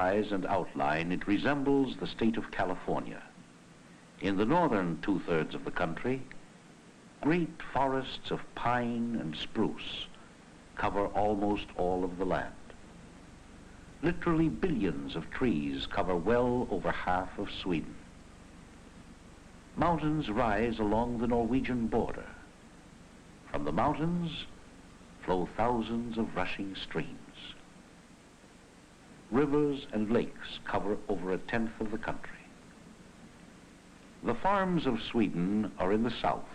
Size and outline, it resembles the state of California. In the northern two-thirds of the country, great forests of pine and spruce cover almost all of the land. Literally billions of trees cover well over half of Sweden. Mountains rise along the Norwegian border. From the mountains flow thousands of rushing streams. Rivers and lakes cover over a tenth of the country. The farms of Sweden are in the south,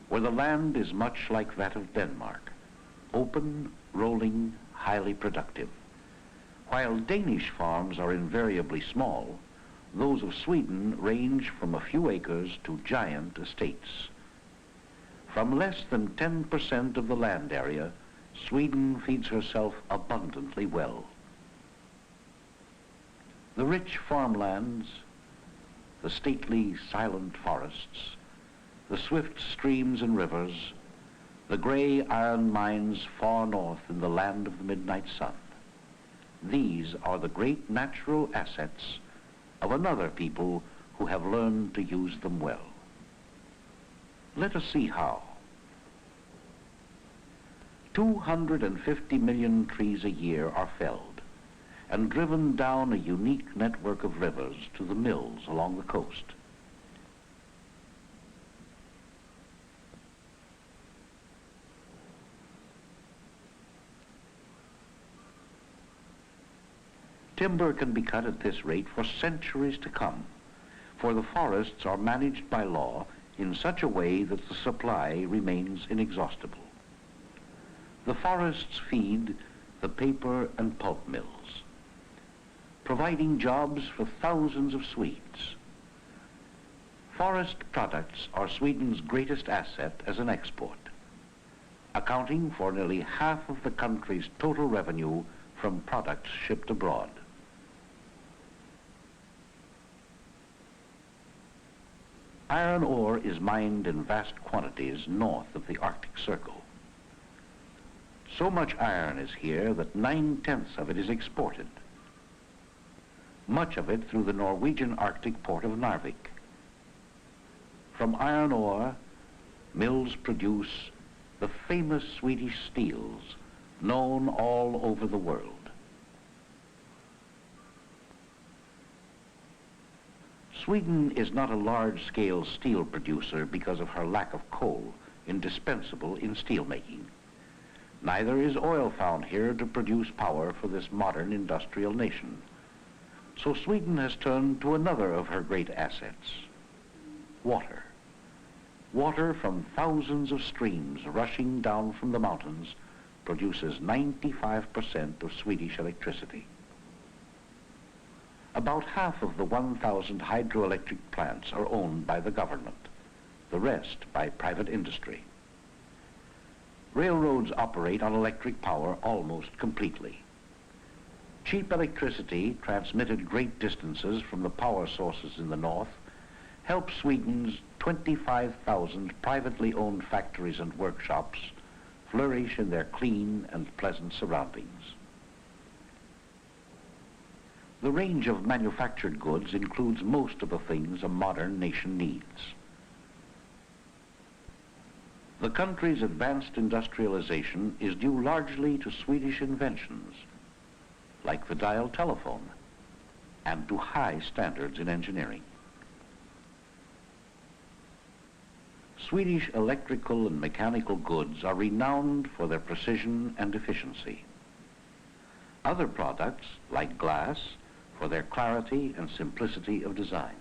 where the land is much like that of Denmark, open, rolling, highly productive. While Danish farms are invariably small, those of Sweden range from a few acres to giant estates. From less than 10% of the land area, Sweden feeds herself abundantly well. The rich farmlands, the stately silent forests, the swift streams and rivers, the gray iron mines far north in the land of the midnight sun. These are the great natural assets of another people who have learned to use them well. Let us see how. 250 million trees a year are felled and driven down a unique network of rivers to the mills along the coast. Timber can be cut at this rate for centuries to come, for the forests are managed by law in such a way that the supply remains inexhaustible. The forests feed the paper and pulp mills, providing jobs for thousands of Swedes. Forest products are Sweden's greatest asset as an export, accounting for nearly half of the country's total revenue from products shipped abroad. Iron ore is mined in vast quantities north of the Arctic Circle. So much iron is here that 9/10 of it is exported, much of it through the Norwegian Arctic port of Narvik. From iron ore, mills produce the famous Swedish steels known all over the world. Sweden is not a large-scale steel producer because of her lack of coal, indispensable in steelmaking. Neither is oil found here to produce power for this modern industrial nation. So Sweden has turned to another of her great assets, water. Water from thousands of streams rushing down from the mountains produces 95% of Swedish electricity. About half of the 1,000 hydroelectric plants are owned by the government, the rest by private industry. Railroads operate on electric power almost completely. Cheap electricity transmitted great distances from the power sources in the north helps Sweden's 25,000 privately owned factories and workshops flourish in their clean and pleasant surroundings. The range of manufactured goods includes most of the things a modern nation needs. The country's advanced industrialization is due largely to Swedish inventions, like the dial telephone, and to high standards in engineering. Swedish electrical and mechanical goods are renowned for their precision and efficiency. Other products, like glass, for their clarity and simplicity of design.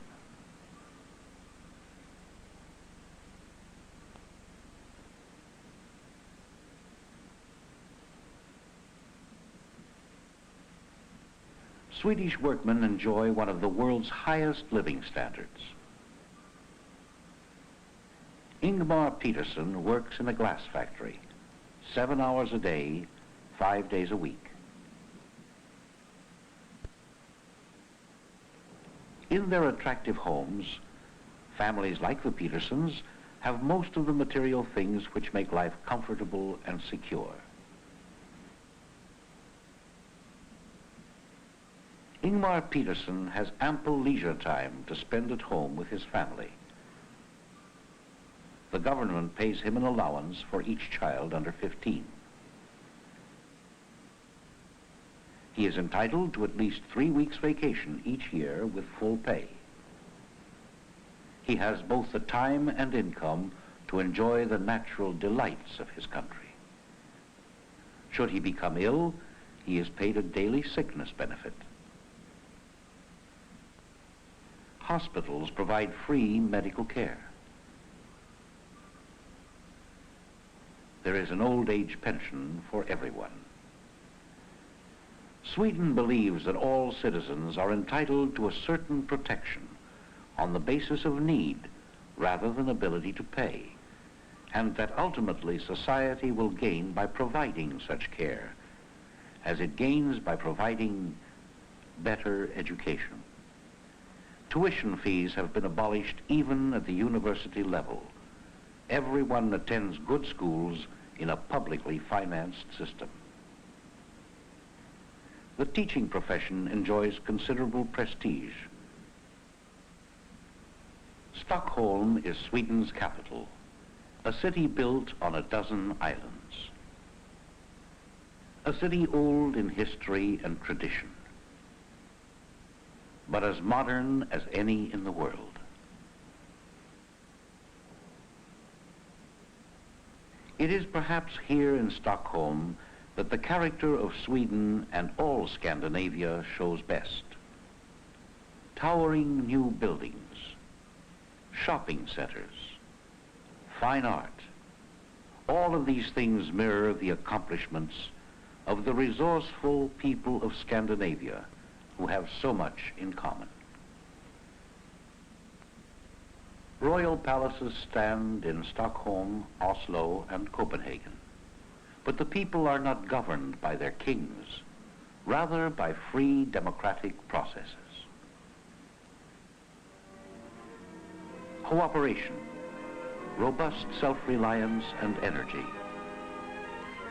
Swedish workmen enjoy one of the world's highest living standards. Ingmar Peterson works in a glass factory, 7 hours a day, 5 days a week. In their attractive homes, families like the Petersons have most of the material things which make life comfortable and secure. Ingmar Peterson has ample leisure time to spend at home with his family. The government pays him an allowance for each child under 15. He is entitled to at least 3 weeks vacation each year with full pay. He has both the time and income to enjoy the natural delights of his country. Should he become ill, he is paid a daily sickness benefit. Hospitals provide free medical care. There is an old age pension for everyone. Sweden believes that all citizens are entitled to a certain protection on the basis of need rather than ability to pay, and that ultimately society will gain by providing such care, as it gains by providing better education. Tuition fees have been abolished even at the university level. Everyone attends good schools in a publicly financed system. The teaching profession enjoys considerable prestige. Stockholm is Sweden's capital, a city built on a dozen islands. A city old in history and tradition, but as modern as any in the world. It is perhaps here in Stockholm that the character of Sweden and all Scandinavia shows best. Towering new buildings, shopping centers, fine art, all of these things mirror the accomplishments of the resourceful people of Scandinavia who have so much in common. Royal palaces stand in Stockholm, Oslo, and Copenhagen, but the people are not governed by their kings, rather by free democratic processes. Cooperation, robust self-reliance and energy,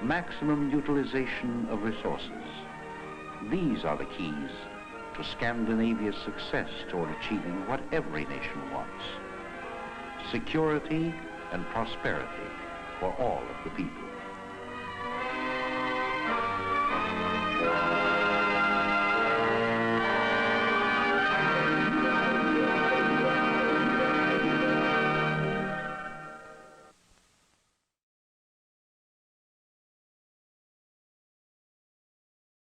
maximum utilization of resources. These are the keys to Scandinavia's success toward achieving what every nation wants: security and prosperity for all of the people.